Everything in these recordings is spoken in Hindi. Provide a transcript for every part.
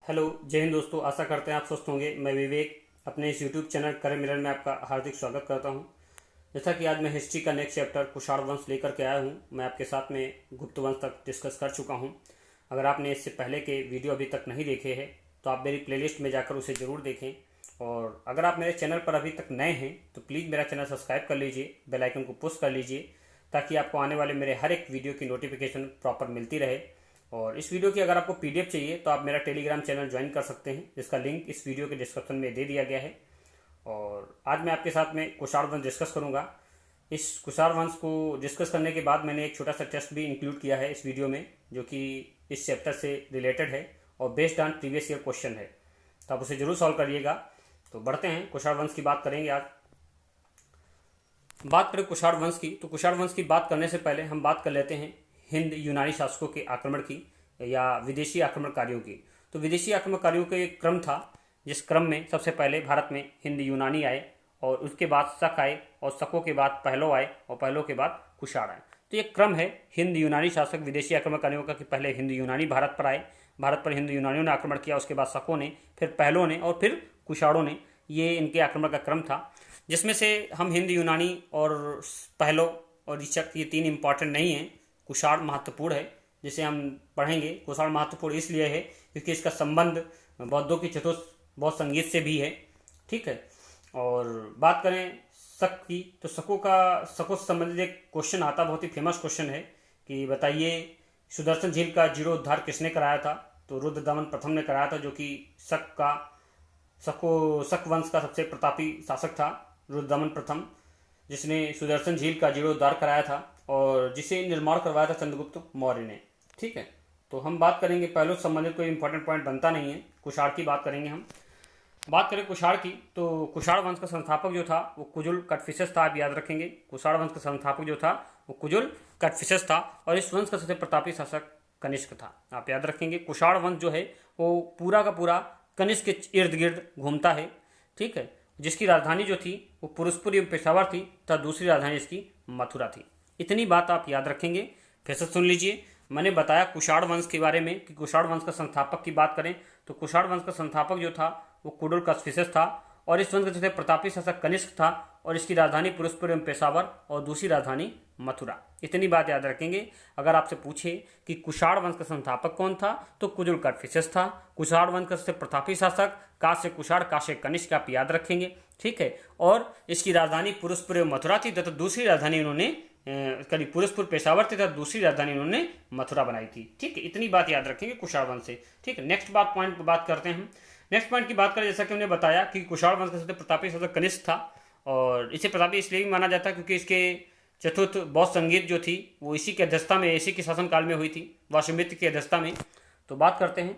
हेलो, जय हिंद दोस्तों। आशा करते हैं आप स्वस्थ होंगे। मैं विवेक अपने इस यूट्यूब चैनल करे मिलन में आपका हार्दिक स्वागत करता हूं। जैसा कि आज मैं हिस्ट्री का नेक्स्ट चैप्टर कुषाण वंश लेकर के आया हूं। मैं आपके साथ में गुप्त वंश तक डिस्कस कर चुका हूं। अगर आपने इससे पहले के वीडियो अभी तक नहीं देखे हैं तो आप मेरी प्लेलिस्ट में जाकर उसे ज़रूर देखें। और अगर आप मेरे चैनल पर अभी तक नए हैं तो प्लीज़ मेरा चैनल सब्सक्राइब कर लीजिए, बेल आइकन को पुश कर लीजिए ताकि आपको आने वाले मेरे हर एक वीडियो की नोटिफिकेशन प्रॉपर मिलती रहे। और इस वीडियो की अगर आपको पीडीएफ चाहिए तो आप मेरा टेलीग्राम चैनल ज्वाइन कर सकते हैं, जिसका लिंक इस वीडियो के डिस्क्रिप्शन में दे दिया गया है। और आज मैं आपके साथ में कुषाण वंश डिस्कस करूंगा। इस कुषाण वंश को डिस्कस करने के बाद मैंने एक छोटा सा टेस्ट भी इंक्लूड किया है इस वीडियो में, जो कि इस चैप्टर से रिलेटेड है और based on previous year question है, तो आप उसे जरूर सॉल्व करिएगा। तो बढ़ते हैं, कुषाण वंश की बात करेंगे। आज बात करें कुषाण वंश की, तो कुषाण वंश की बात करने से पहले हम बात कर लेते हैं हिंद यूनानी शासकों के आक्रमण की या विदेशी आक्रमणकारियों की। तो विदेशी आक्रमणकारियों का एक क्रम था, जिस क्रम में सबसे पहले भारत में हिंद यूनानी आए और उसके बाद शक आए और शकों के बाद पहलो आए और पहलों के बाद कुषाण आए। तो ये क्रम है हिंद यूनानी शासक विदेशी आक्रमणकारियों का कि पहले हिंद यूनानी भारत पर आए, भारत पर हिंद यूनानियों ने आक्रमण किया, उसके बाद शकों ने, फिर पहलों ने और फिर कुषाणों ने। ये इनके आक्रमण का क्रम था, जिसमें से हम हिंद यूनानी और पहलो और ऋषक ये तीन इंपॉर्टेंट नहीं है। कुषाण महत्वपूर्ण है, जिसे हम पढ़ेंगे। कुषाण महत्वपूर्ण इसलिए है क्योंकि इसका संबंध बौद्धों की चतुर्थ बौद्ध संगीत से भी है। ठीक है। और बात करें शक की, तो शकों से संबंधित एक क्वेश्चन आता, बहुत ही फेमस क्वेश्चन है कि बताइए सुदर्शन झील का जीर्णोद्धार किसने कराया था। तो रुद्रदमन प्रथम ने कराया था, जो कि शक वंश का सबसे प्रतापी शासक था रुद्रदमन प्रथम, जिसने सुदर्शन झील का जीर्णोद्धार कराया था और जिसे निर्माण करवाया था चंद्रगुप्त मौर्य ने। ठीक है। तो हम बात करेंगे पहले संबंधित कोई इंपॉर्टेंट पॉइंट बनता नहीं है, कुषाण की बात करेंगे हम। बात करें कुषाण की, तो कुषाण वंश का संस्थापक जो था वो कुजुल कटफिसेस था। आप याद रखेंगे, कुषाण वंश का संस्थापक जो था वो कुजुल कटफिसेस था और इस वंश का सबसे प्रतापी शासक कनिष्क था। आप याद रखेंगे, कुषाण वंश जो है वो पूरा का पूरा कनिष्क के इर्द गिर्द घूमता है। ठीक है। जिसकी राजधानी जो थी वो पुरुषपुर एवं पेशावर थी तथा दूसरी राजधानी इसकी मथुरा थी। इतनी बात आप याद रखेंगे। फिर से सुन लीजिए, मैंने बताया कुषाण वंश के बारे में कि कुषाण वंश का संस्थापक की बात करें तो कुषाण वंश का संस्थापक जो था वो कुडुल कस्फिसेस था और इस वंश का सबसे प्रतापी शासक कनिष्क था और इसकी राजधानी पुरुषपुर एवं पेशावर और दूसरी राजधानी मथुरा। इतनी बात याद रखेंगे। अगर आपसे पूछे कि कुषाण वंश का संस्थापक कौन था तो कुजुल कटफिसेस था। कुषाण वंश का सबसे प्रतापी शासक काश्य कुषाण काश्य कनिष्क, आप याद रखेंगे। ठीक है। और इसकी राजधानी पुरुषपुर एवं मथुरा थी तथा दूसरी राजधानी इन्होंने पुरुषपुर पेशावर थी तथा दूसरी राजधानी इन्होंने मथुरा बनाई थी। ठीक है। इतनी बात याद रखेंगे कुषाण वंश से। ठीक है। नेक्स्ट पॉइंट की बात करते हैं हम। नेक्स्ट पॉइंट की बात करें, जैसा कि हमने बताया कि कुषाण वंश का सबसे प्रतापी शासक कनिष्क था और इसे प्रतापी इसलिए भी माना जाता है क्योंकि इसके चतुर्थ बौद्ध संगीत जो थी वो इसी के अध्यक्षता में, इसी के शासनकाल में हुई थी, वासुमित्र की अध्यक्षता में। तो बात करते हैं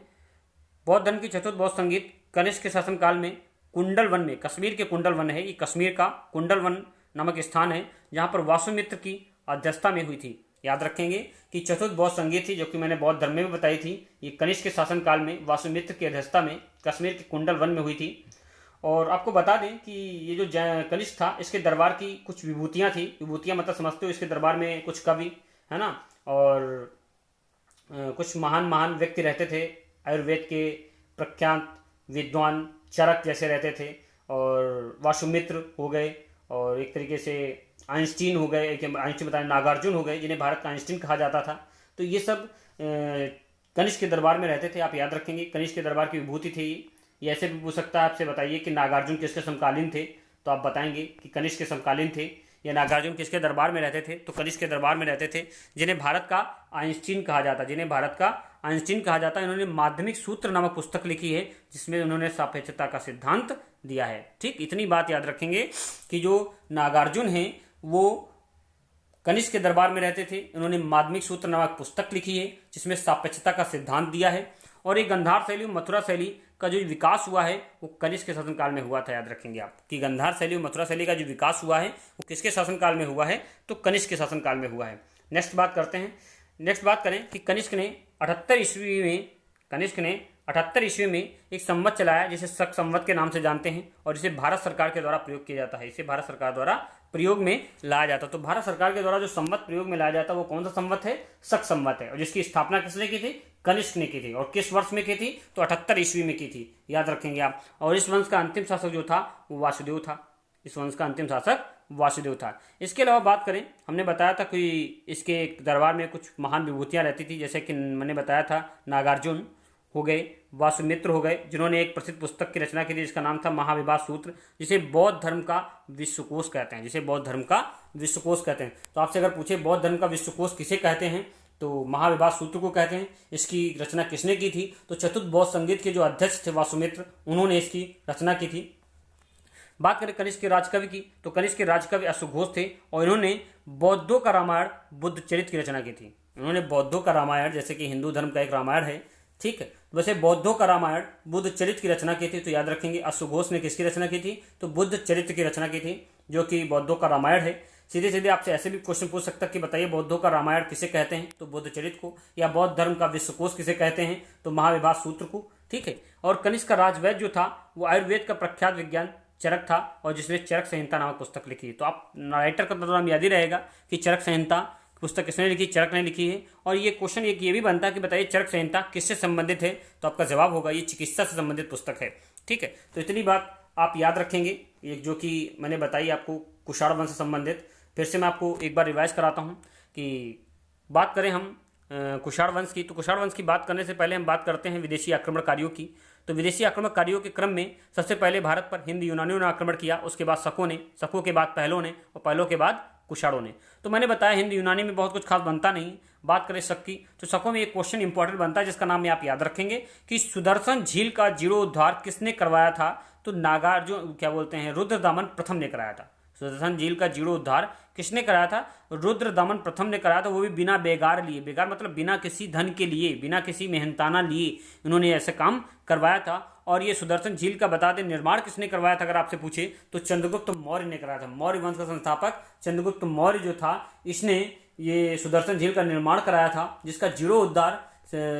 बौद्ध धर्म की चतुर्थ बौद्ध संगीत कनिष्क के शासनकाल में कुंडल वन में, कश्मीर के कुंडल वन है, ये कश्मीर का कुंडल वन नामक स्थान है जहाँ पर वासुमित्र की अध्यक्षता में हुई थी। याद रखेंगे कि चतुर्थ बौद्ध संगीत थी, जो कि मैंने बौद्ध धर्म में भी बताई थी, ये कनिष्क के शासनकाल में वासुमित्र की अध्यक्षता में कश्मीर के कुंडल वन में हुई थी। और आपको बता दें कि ये जो कनिष्क था इसके दरबार की कुछ विभूतियां थी। विभूतियां मतलब समझते हो, इसके दरबार में कुछ कवि है ना, और कुछ महान महान व्यक्ति रहते थे। आयुर्वेद के प्रख्यात विद्वान चरक जैसे रहते थे, और वासुमित्र हो गए, और एक तरीके से आइंस्टीन हो गए, आइंस्टीन बताए नागार्जुन हो गए, जिन्हें भारत का आइंस्टीन कहा जाता था। तो ये सब कनिष्क के दरबार में रहते थे। आप याद रखेंगे कनिष्क के दरबार की विभूति थी। ये ऐसे भी पूछ सकता है आपसे, बताइए कि नागार्जुन किसके समकालीन थे, तो आप बताएंगे कि कनिष्क के समकालीन थे। या नागार्जुन किसके दरबार में रहते थे, तो कनिष्क के दरबार में रहते थे, जिन्हें भारत का आइंस्टीन कहा जाता, जिन्हें भारत का आइंस्टीन कहा जाता। इन्होंने माध्यमिक सूत्र नामक पुस्तक लिखी है जिसमें उन्होंने सापेक्षता का सिद्धांत दिया है। ठीक, इतनी बात याद रखेंगे कि जो नागार्जुन हैं वो कनिष्क के दरबार में रहते थे। इन्होंने माध्यमिक सूत्र नामक पुस्तक लिखी है जिसमें सापेक्षता का सिद्धांत दिया है। और ये गंधार शैली मथुरा शैली का जो विकास हुआ है वो कनिष्क के शासनकाल में हुआ था। याद रखेंगे आप कि गंधार शैली और मथुरा शैली का जो विकास हुआ है वो किसके शासनकाल में हुआ है, तो कनिष्क के शासनकाल में हुआ है। नेक्स्ट बात करते हैं। नेक्स्ट बात करें कि कनिष्क ने 78 ईस्वी में एक संवत चलाया जिसे शक संवत के नाम से जानते हैं, और इसे भारत सरकार के द्वारा प्रयोग किया जाता है। इसे भारत सरकार द्वारा प्रयोग में लाया जाता। तो भारत सरकार के द्वारा जो संवत प्रयोग में लाया जाता वो कौन सा संवत है? शक संवत है, और जिसकी स्थापना किसने की थी? कनिष्क ने की थी। और किस वर्ष में की थी? तो 78 ईस्वी में की थी, याद रखेंगे आप। और इस वंश का अंतिम शासक जो था वो वासुदेव था। इस वंश का अंतिम शासक वासुदेव था। इसके अलावा बात करें, हमने बताया था कि इसके दरबार में कुछ महान विभूतियां रहती थी, जैसे कि मैंने बताया था नागार्जुन हो गए, वासुमित्र हो गए, जिन्होंने एक प्रसिद्ध पुस्तक की रचना की थी जिसका नाम था महाविवाद सूत्र, जिसे बौद्ध धर्म का विश्वकोश कहते हैं, जिसे बौद्ध धर्म का विश्वकोश कहते हैं। तो आपसे अगर पूछे बौद्ध धर्म का विश्वकोश किसे कहते हैं, तो महाविवाद सूत्र को कहते हैं। इसकी रचना किसने की थी? तो चतुर्थ बौद्ध संगीत के जो अध्यक्ष थे वासुमित्र, उन्होंने इसकी रचना की थी। बात करें कनिष्क के राजकवि की, तो कनिष्क के राजकवि अश्वघोष थे, और इन्होंने बौद्धों का रामायण बुद्ध चरित्र की रचना की थी। इन्होंने बौद्धों का रामायण, जैसे कि हिंदू धर्म का एक रामायण है, ठीक है, वैसे बौद्धों का रामायण बुद्ध चरित्र की रचना की थी। तो याद रखेंगे अश्वघोष ने किसकी रचना की थी? तो बुद्ध चरित्र की रचना की थी, जो कि बौद्धों का रामायण है। सीधे सीधे आपसे ऐसे भी क्वेश्चन पूछ सकता कि बताइए बौद्धों का रामायण किसे कहते हैं? तो बुद्ध चरित्र को। या बौद्ध धर्म का विश्वकोश किसे कहते हैं? तो महाविवाद सूत्र को, ठीक है। और कनिष्क का राजवैद्य जो था वो आयुर्वेद का प्रख्यात विज्ञान चरक था, और जिसने चरक संहिता नामक पुस्तक लिखी। तो आप राइटर का नाम याद ही रहेगा कि चरक संहिता पुस्तक किसने लिखी? चरक ने लिखी है। और ये क्वेश्चन ये भी बनता है कि बताइए चरक संहिता किससे संबंधित है? तो आपका जवाब होगा ये चिकित्सा से संबंधित पुस्तक है, ठीक है। तो इतनी बात आप याद रखेंगे, ये जो कि मैंने बताई आपको कुषाण वंश से संबंधित। फिर से मैं आपको एक बार रिवाइज कराता हूँ कि बात करें हम कुषाण वंश की, तो कुषाण वंश की बात करने से पहले हम बात करते हैं विदेशी आक्रमणकारियों की। तो विदेशी आक्रमणकारियों के क्रम में सबसे पहले भारत पर हिंद यूनानियों ने आक्रमण किया, उसके बाद शकों ने, शकों के बाद पहलों ने, और पहलों के बाद कुषाणों ने। तो मैंने बताया हिंद यूनानी में बहुत कुछ खास बनता नहीं। बात करें शक की, तो शकों में एक क्वेश्चन इंपॉर्टेंट बनता है जिसका नाम आप याद रखेंगे कि सुदर्शन झील का जीर्णोद्धार किसने करवाया था? तो नागार्जुन, क्या बोलते हैं, रुद्रदामन प्रथम ने कराया था। सुदर्शन झील का जीर्णोद्धार किसने कराया था? रुद्रदमन प्रथम ने कराया था, वो भी बिना बेगार लिए। बेगार मतलब बिना किसी धन के लिए, बिना किसी मेहनताना लिए इन्होंने ऐसा काम करवाया था। और ये सुदर्शन झील का बता दें निर्माण किसने करवाया था अगर आपसे पूछे, तो चंद्रगुप्त मौर्य ने कराया था। मौर्य वंश का संस्थापक चंद्रगुप्त मौर्य जो था, इसने ये सुदर्शन झील का निर्माण कराया था, जिसका जीर्णोद्धार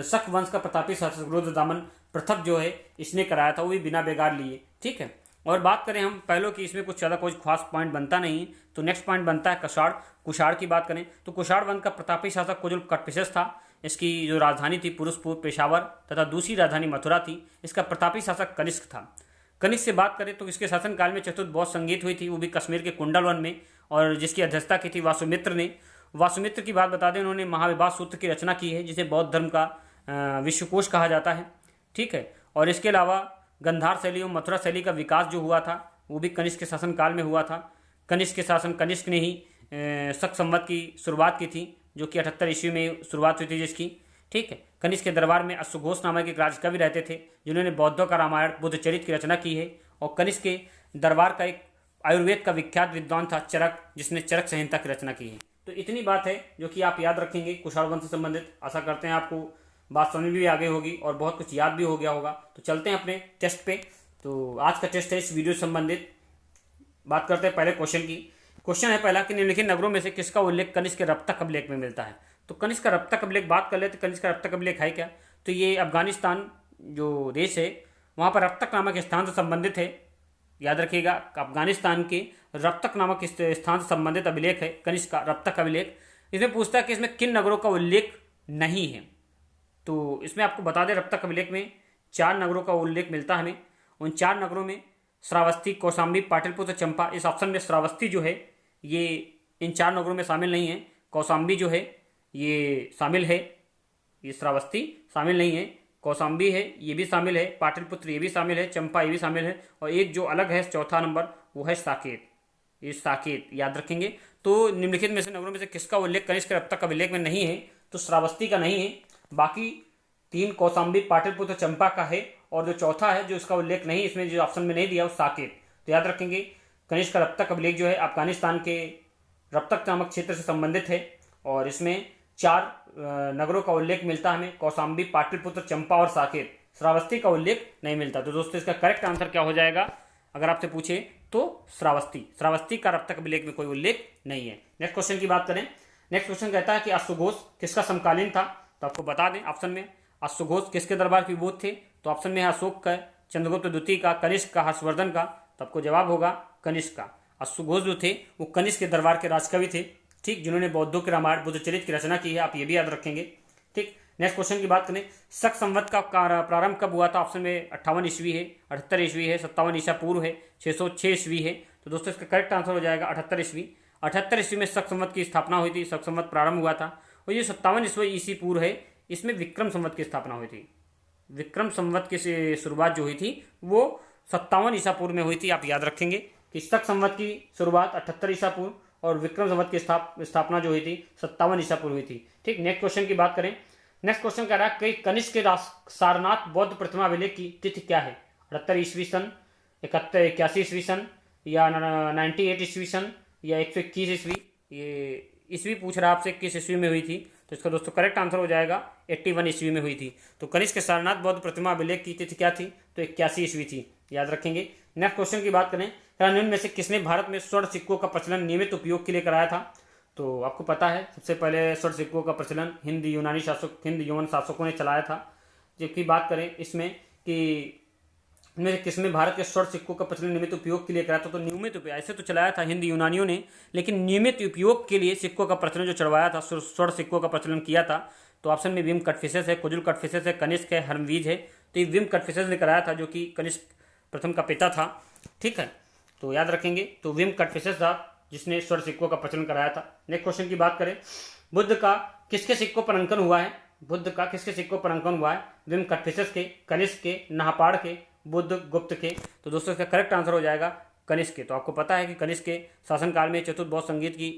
शक वंश का प्रतापी शासक रुद्रदामन प्रथम जो है इसने कराया था, वो भी बिना बेगार लिए, ठीक है। और बात करें हम पहलों की, इसमें कुछ ज़्यादा कोई खास पॉइंट बनता नहीं। तो नेक्स्ट पॉइंट बनता है कुषाण। कुषाण की बात करें तो कुषाण वंश का प्रतापी शासक कुजुल कटपिशस था। इसकी जो राजधानी थी पुरुषपुर, पेशावर तथा दूसरी राजधानी मथुरा थी। इसका प्रतापी शासक कनिष्क था। कनिष्क से बात करें तो इसके शासनकाल में चतुर्थ बौद्ध संगीत हुई थी, वो भी कश्मीर के कुंडलवन में, और जिसकी अध्यक्षता की थी वासुमित्र ने। वासुमित्र की बात बता दें, उन्होंने महाविवाद सूत्र की रचना की है, जिसे बौद्ध धर्म का विश्वकोश कहा जाता है, ठीक है। और इसके अलावा गंधार शैली और मथुरा शैली का विकास जो हुआ था वो भी कनिष्क के शासनकाल में हुआ था। कनिष्क के शासन, कनिष्क ने ही शक संवत की शुरुआत की थी, जो कि 78 ईस्वी में शुरुआत हुई थी जिसकी, ठीक है। कनिष्क के दरबार में अश्वघोष नामक एक राजकवि रहते थे, जिन्होंने बौद्धों का रामायण बुद्ध चरित्र की रचना की है। और कनिष्क के दरबार का एक आयुर्वेद का विख्यात विद्वान था चरक, जिसने चरक संहिता की रचना की है। तो इतनी बात है जो कि आप याद रखेंगे कुषाण वंश से संबंधित। आशा करते हैं आपको बात समझ भी आ गई होगी और बहुत कुछ याद भी हो गया होगा। तो चलते हैं अपने टेस्ट पे। तो आज का टेस्ट है इस वीडियो से संबंधित। बात करते हैं पहले क्वेश्चन की। क्वेश्चन है पहला कि निम्नलिखित नगरों में से किसका उल्लेख कनिष्क के रप्तक अभिलेख में मिलता है? तो कनिष्क का रप्तक अभिलेख बात कर लेते, कनिष्क का रप्तक अभिलेख है क्या? तो ये अफगानिस्तान जो देश है वहाँ पर रप्तक नामक स्थान से संबंधित है। याद रखिएगा, अफगानिस्तान के रप्तक नामक स्थान से संबंधित अभिलेख है कनिष्क का रप्तक अभिलेख। इसमें पूछता है कि इसमें किन नगरों का उल्लेख नहीं है। तो इसमें आपको बता दें रप्तक अभिलेख में 4 नगरों का उल्लेख मिलता है हमें। उन 4 नगरों में श्रावस्ती, कौशाम्बी, पाटलिपुत्र, चंपा। इस ऑप्शन में श्रावस्ती जो है ये इन 4 नगरों में शामिल नहीं है। कौशाम्बी जो है ये शामिल है, ये श्रावस्ती शामिल नहीं है। कौशाम्बी है ये भी शामिल है, पाटलिपुत्र ये भी शामिल है, चंपा ये भी शामिल है, और एक जो अलग है चौथा नंबर वो है साकेत। ये साकेत याद रखेंगे। तो निम्नलिखित में से नगरों में से किसका उल्लेख कनिष्क के रप्तक अभिलेख में नहीं है? तो श्रावस्ती का नहीं है। बाकी 3 कौशाम्बी, पाटलिपुत्र, चंपा का है, और जो चौथा है जो इसका उल्लेख नहीं, इसमें जो ऑप्शन में नहीं दिया वो साकेत। तो याद रखेंगे कनिष्क का रप्तक अभिलेख जो है अफगानिस्तान के रप्तक नामक क्षेत्र से संबंधित है, और इसमें 4 नगरों का उल्लेख मिलता है हमें, कौशाम्बी, पाटलिपुत्र, चंपा और साकेत। श्रावस्ती का उल्लेख नहीं मिलता। तो दोस्तों इसका करेक्ट आंसर क्या हो जाएगा अगर आपसे पूछे तो श्रावस्ती। श्रावस्ती का रप्तक अभिलेख में कोई उल्लेख नहीं है। नेक्स्ट क्वेश्चन की बात करें। नेक्स्ट क्वेश्चन कहता है कि अश्वघोष किसका समकालीन था? तो आपको बता दें ऑप्शन में अश्वघोष किसके दरबार के विभूत थे? तो ऑप्शन में है अशोक का, चंद्रगुप्त द्वितीय का, कनिष्क का, हर्षवर्धन का। तो आपको जवाब होगा कनिष्क का। अश्वघोष जो थे वो कनिष्क के दरबार के राजकवि थे, ठीक, जिन्होंने बौद्धों के रामायण बुद्धचरित की रचना की है, आप ये भी याद रखेंगे। ठीक, नेक्स्ट क्वेश्चन की बात करें, शक संवत का प्रारंभ कब हुआ था? ऑप्शन में 58 ईस्वी है, 78 ईस्वी है, 57 ईसा पूर्व है, 606 ईस्वी है। तो दोस्तों इसका करेक्ट आंसर हो जाएगा 78 ईस्वी। 78 ईस्वी में शक संवत की स्थापना हुई थी, शक संवत प्रारंभ हुआ था। और ये 57 ईस्वी पूर्व है, इसमें विक्रम संवत की स्थापना हुई थी। विक्रम संवत की शुरुआत जो हुई थी वो 57 ईसा पूर्व में हुई थी, आप याद रखेंगे कि शक संवत की शुरुआत 78 ईसा पूर्व और विक्रम संवत की स्थापना जो हुई थी 57 ईसा पूर्व हुई थी। ठीक, नेक्स्ट क्वेश्चन की बात करें। नेक्स्ट क्वेश्चन कह रहा है कि कनिष्क के सारनाथ बौद्ध प्रतिमा अभिलेख की तिथि क्या है? 78 ईस्वी सन, 81 ईस्वी सन, या 98 ईस्वी सन, या 121 ईस्वी? ये ईस्वी पूछ रहा है आपसे किस ईस्वी में हुई थी, तो इसका दोस्तों करेक्ट आंसर हो जाएगा 81 ईस्वी में हुई थी। तो कनिष्क के सारनाथ बौद्ध प्रतिमा अभिलेख की तिथि क्या थी? तो 81 ईस्वी थी, याद रखेंगे। नेक्स्ट क्वेश्चन की बात करें, निम्न में से किसने भारत में स्वर्ण सिक्कों का प्रचलन नियमित उपयोग के लिए कराया था? तो आपको पता है सबसे पहले स्वर्ण सिक्कों का प्रचलन हिंद यवन शासकों ने चलाया था। जबकि बात करें इसमें कि किसमें भारत के स्वर्ण सिक्कों का प्रचलन नियमित उपयोग के लिए कराया था, तो नियमित उपयोग ऐसे तो चलाया था हिंद यूनानियों ने, लेकिन नियमित उपयोग के लिए सिक्कों का प्रचलन जो चढ़वाया था, स्वर्ण सिक्कों का प्रचलन किया था, तो ऑप्शन में विम कटफिसेस है, कुजुल कटफिसेस है, कनिष्क है, हरमवीज है। तो ये विम कटफिसेस ने कराया था, जो कि कनिष्क प्रथम का पिता था। ठीक है, तो याद रखेंगे, तो विम कटफिसेस था जिसने स्वर्ण सिक्कों का प्रचलन कराया था। नेक्स्ट क्वेश्चन की बात करें, बुद्ध का किसके सिक्कों पर अंकन हुआ है? बुद्ध का किसके सिक्कों पर अंकन हुआ है? विम कटफिसेस के, कनिष्क के, नाहपाड़ के, बुद्ध गुप्त के? तो दोस्तों इसका करेक्ट आंसर हो जाएगा कनिष्क के। तो आपको पता है कि कनिष्क के शासनकाल में चतुर्थ बौद्ध संगीत की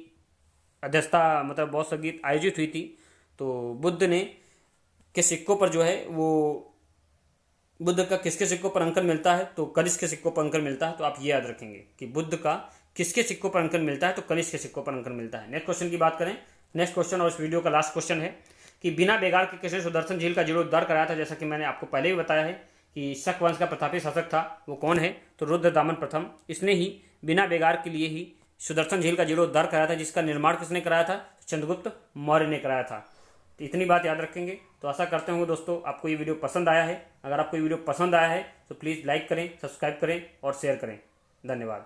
अध्यक्षता, मतलब बौद्ध संगीत आयोजित हुई थी। तो बुद्ध ने के सिक्कों पर जो है वो बुद्ध का किसके सिक्कों पर अंकन मिलता है? तो कनिष्क के सिक्कों पर अंकन मिलता है। तो आप ये याद रखेंगे कि बुद्ध का किसके सिक्कों पर अंकन मिलता है? तो कनिष्क के सिक्कों पर अंकन मिलता है। नेक्स्ट क्वेश्चन की बात करें, नेक्स्ट क्वेश्चन और इस वीडियो का लास्ट क्वेश्चन है कि बिना बेगार के किसने सुदर्शन झील का जीर्णोद्धार कराया था? जैसा कि मैंने आपको पहले भी बताया है कि शक वंश का प्रतापी शासक था, वो कौन है? तो रुद्रदामन प्रथम। इसने ही बिना बेगार के लिए ही सुदर्शन झील का जीर्णोद्धार कराया था, जिसका निर्माण किसने कराया था? चंद्रगुप्त मौर्य ने कराया था। तो इतनी बात याद रखेंगे। तो आशा करते होंगे दोस्तों आपको ये वीडियो पसंद आया है। अगर आपको ये वीडियो पसंद आया है तो प्लीज़ लाइक करें, सब्सक्राइब करें और शेयर करें। धन्यवाद।